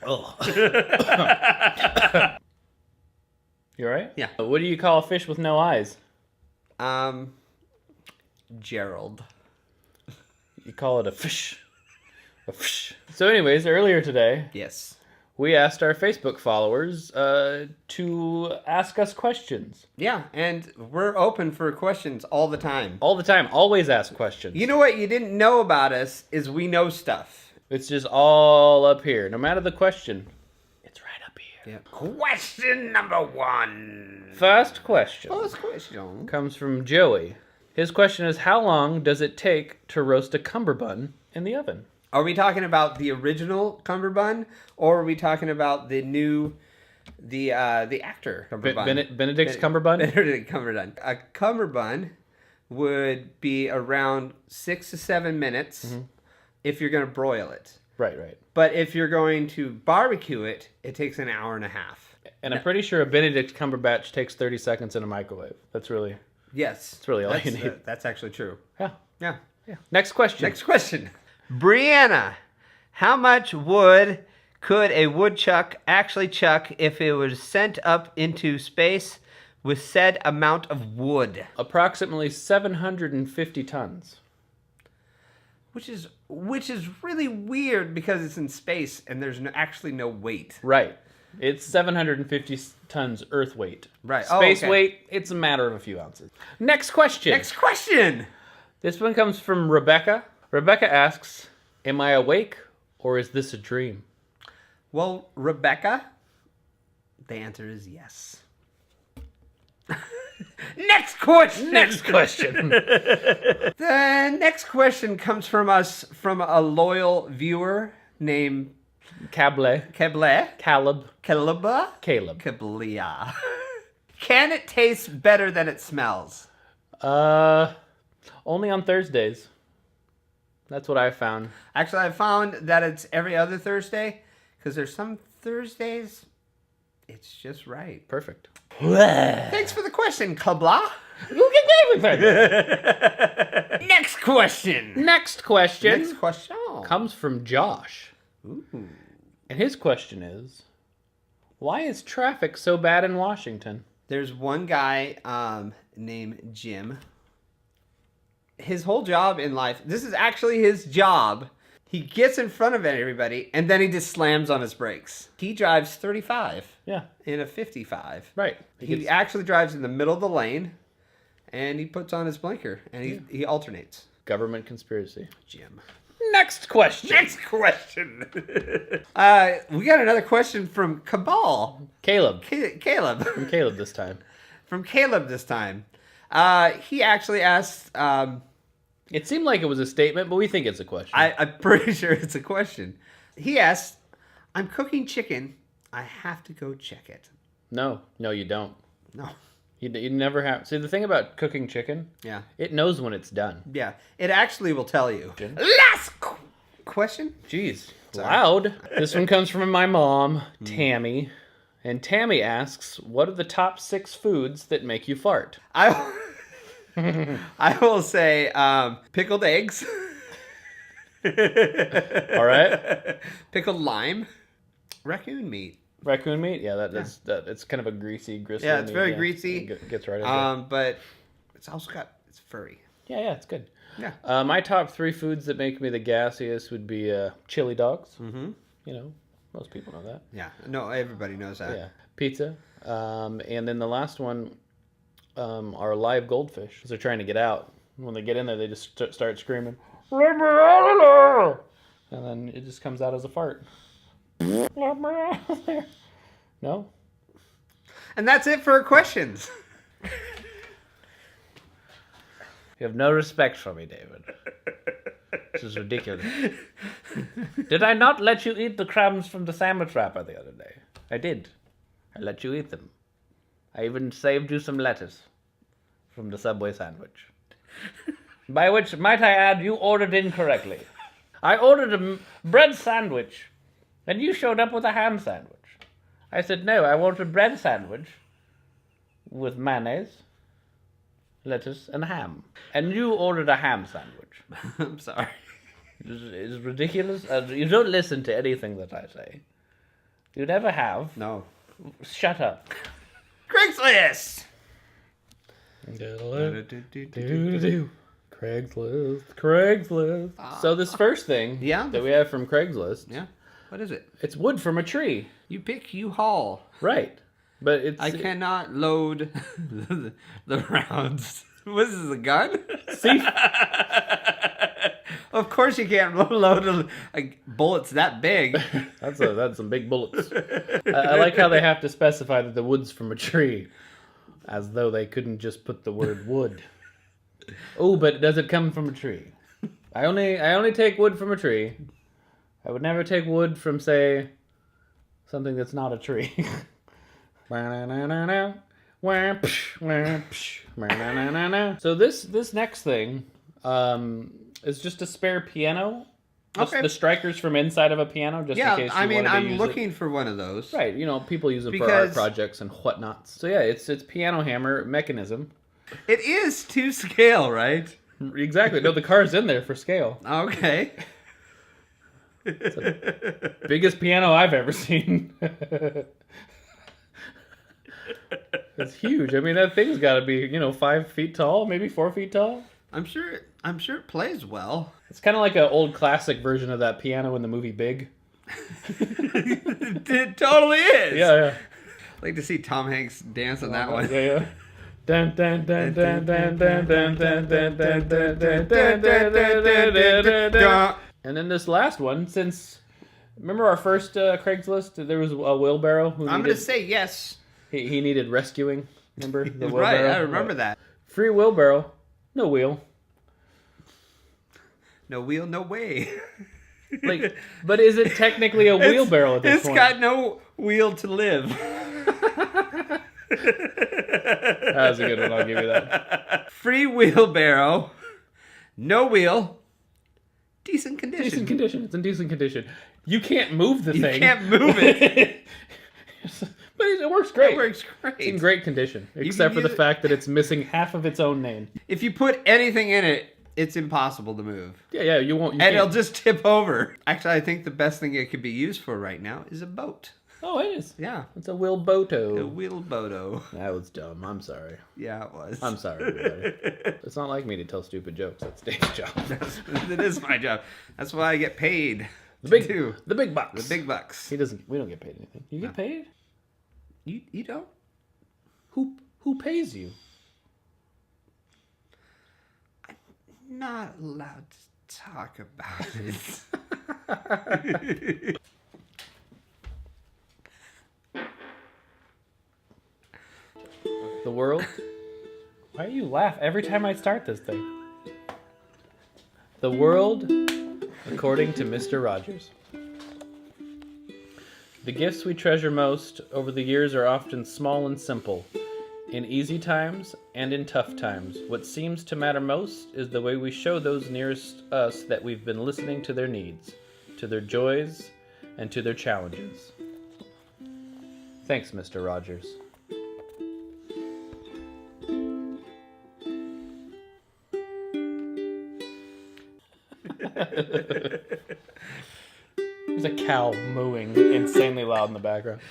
Oh. You all right? Yeah. What do you call a fish with no eyes? Gerald. You call it a fish. A fish. So anyways, earlier today, Yes. we asked our Facebook followers to ask us questions. Yeah, and we're open for questions all the time. All the time. Always ask questions. You know what you didn't know about us is we know stuff. It's just all up here. No matter the question, it's right up here. Yeah. Question number 1. First question First question. comes from Joey. His question is, how long does it take to roast a cummerbund in the oven? Are we talking about the original Cumberbund, or are we talking about the new, the actor Cumberbund? Benedict's cummerbund? Benedict Cumberbund. A Cumberbund would be around 6 to 7 minutes if you're going to broil it. Right, right. But if you're going to barbecue it, it takes an hour and a half. And I'm pretty sure a Benedict Cumberbatch takes 30 seconds in a microwave. That's really Yes. really all you need. That's actually true. yeah. Yeah. Next question. Next question. Brianna, how much wood could a woodchuck actually chuck if it was sent up into space with said amount of wood? Approximately 750 tons. Which is really weird because it's in space and there's actually no weight. Right. It's 750 tons Earth weight. Right. Space okay. weight, it's a matter of a few ounces. Next question. Next question. This one comes from Rebecca. Rebecca asks, am I awake or is this a dream? Well, Rebecca, the answer is yes. Next question. Next question. The next question comes from a loyal viewer named Cable. Keble. Caleb. Caleba? Caleb. Cablia. Can it taste better than it smells? Only on Thursdays. That's what I found. Actually, I found that it's every other Thursday because there's some Thursdays it's just right. Perfect. Thanks for the question, Kabla. Next question. Next question Next question. comes from Josh. Ooh. And his question is, why is traffic so bad in Washington? There's one guy named Jim. His whole job in life, this is actually his job. He gets in front of everybody, and then he just slams on his brakes. He drives 35 Yeah, in a 55. right. He actually drives in the middle of the lane, and he puts on his blinker, and he alternates. Government conspiracy. Jim. Next question. Next question. We got another question from Cabal. Caleb. Caleb. From Caleb this time. From Caleb this time. He actually asked... It seemed like it was a statement, but we think it's a question. I'm pretty sure it's a question. He asked, I'm cooking chicken. I have to go check it. No, you don't. No. You never have. See, the thing about cooking chicken, Yeah. it knows when it's done. Yeah. It actually will tell you. Last question? Jeez, loud. This one comes from my mom, Tammy. And Tammy asks, what are the top 6 foods that make you fart? I will say pickled eggs. All right. Pickled lime. Raccoon meat. Raccoon meat? Yeah, that's it's kind of a greasy, gristly Yeah, it's meat, very greasy. It gets right into it. But it's also it's furry. Yeah, it's good. Yeah. My top 3 foods that make me the gassiest would be chili dogs. Mm-hmm. You know, most people know that. Yeah. No, everybody knows that. Yeah. Pizza. And then the last one are live goldfish. Because they're trying to get out. When they get in there, they just start screaming, "Let me out of there!" And then it just comes out as a fart. Let me out of there. No? And that's it for questions. You have no respect for me, David. This is ridiculous. Did I not let you eat the crumbs from the sandwich wrapper the other day? I did. I let you eat them. I even saved you some lettuce from the Subway sandwich. By which, might I add, you ordered incorrectly. I ordered a bread sandwich, and you showed up with a ham sandwich. I said, no, I want a bread sandwich with mayonnaise, lettuce, and ham. And you ordered a ham sandwich. I'm sorry. It's ridiculous. You don't listen to anything that I say. You never have. No. Shut up. Craigslist. Craigslist. So this first thing Yeah. that we have from Craigslist, Yeah. What is it? it's wood from a tree. You pick, you haul. Right. But it's... I cannot load the rounds. What is this, a gun? See? Of course you can't load bullets that big. That's some big bullets. I like how they have to specify that the wood's from a tree, as though they couldn't just put the word wood. Oh, but does it come from a tree? I only take wood from a tree. I would never take wood from, say, something that's not a tree. So this next thing is just a spare piano. Okay. The strikers from inside of a piano, just in case you wanted to I'm use looking for one of those. it. Right, people use them for Because- art projects and whatnot. So yeah, it's piano hammer mechanism. It is to scale, right? Exactly. No, the car's in there for scale. Okay. Biggest piano I've ever seen. It's huge. I mean, that thing's got to be 5 feet tall, maybe 4 feet tall. I'm sure it plays well. It's kind of like an old classic version of that piano in the movie Big. It totally is. Yeah. I'd like to see Tom Hanks dance on that one. Yeah. Dun, dun, dun, dun, dun, dun, dun, dun, dun, dun, dun, dun, dun, dun. And then this last one, since remember our first Craigslist, there was a wheelbarrow. I'm going to say yes. He needed rescuing. Remember the wheelbarrow? Right, I remember that. Free wheelbarrow, no wheel. No wheel, no way. But is it technically a wheelbarrow at this point? It's got no wheel to live. That was a good one. I'll give you that. Free wheelbarrow, no wheel, decent condition. Decent condition. It's in decent condition. You can't move the thing. You can't move it. But it works great. It works great. It's in great condition, except for the use it- fact that it's missing half of its own name. If you put anything in it, it's impossible to move. Yeah, you won't. You And it'll can't. just tip over. Actually, I think the best thing it could be used for right now is a boat. Oh, it is. Yeah. It's a wheelboto. A wheelboto. That was dumb. I'm sorry. Yeah, it was. I'm sorry, everybody. It's not like me to tell stupid jokes. That's Dave's job. It is my job. That's why I get paid. The big, do. the big bucks. The big bucks. He doesn't. We don't get paid anything. You get paid? You don't? Who pays you? Not allowed to talk about it. The world? Why do you laugh every time I start this thing? The world, according to Mr. Rogers. The gifts we treasure most over the years are often small and simple. In easy times and in tough times, what seems to matter most is the way we show those nearest us that we've been listening to their needs, to their joys, and to their challenges. Thanks, Mr. Rogers. There's a cow mooing insanely loud in the background.